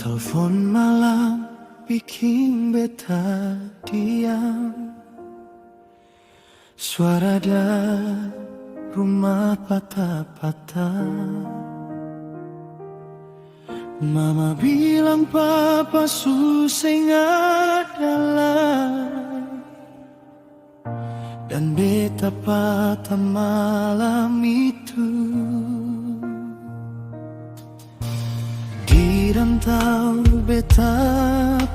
Telepon malam bikin beta diam. Suara dari rumah patah-patah. Mama bilang papa suseng adalah, dan beta patah malam itu. Di rantau beta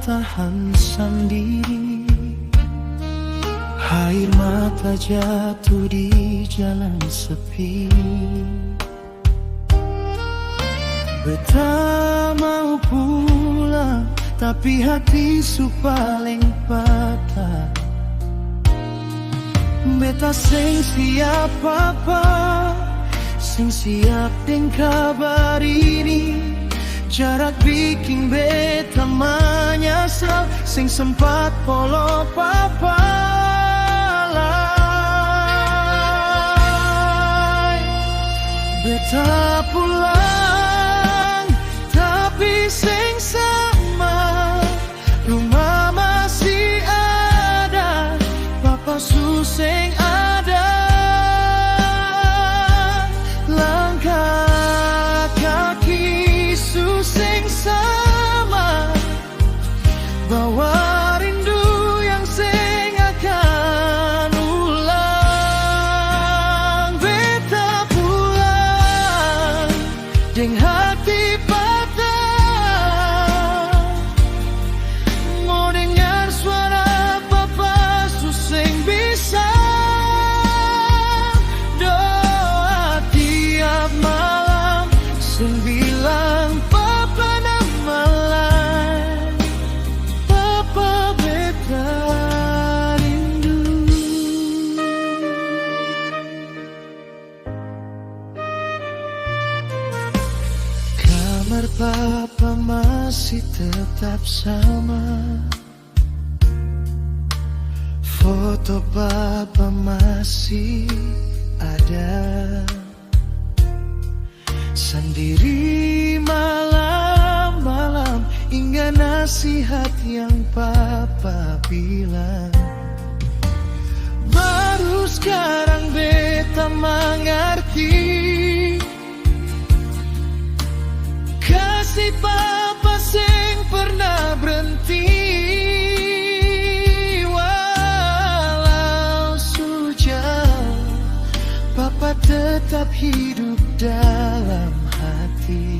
tahan sendiri, air mata jatuh di jalan sepi. Beta mau pulang, tapi hati su paling patah. Beta sing siap apa, sing siap deng kabar ini. Jarak bikin beta menyesal, sing sempat polo papa. Beta pulang, tapi sing sama, rumah masih ada, papa suseng ada. Langkah kaki suseng sama, bawa rindu yang sing akan ulang. Beta pulang deng hati patah, mau dengar suara papa suseng bisa. Doa tiap malam sing bilang papa nama lain, papa beta rindu. Kamar papa masih tetap sama, foto papa masih ada. Sendiri malam-malam, ingat nasihat yang papa bilang. Baru sekarang beta mengerti, kasih papa sing pernah berhenti. Walau sejauh, papa tetap hidup dalam hati.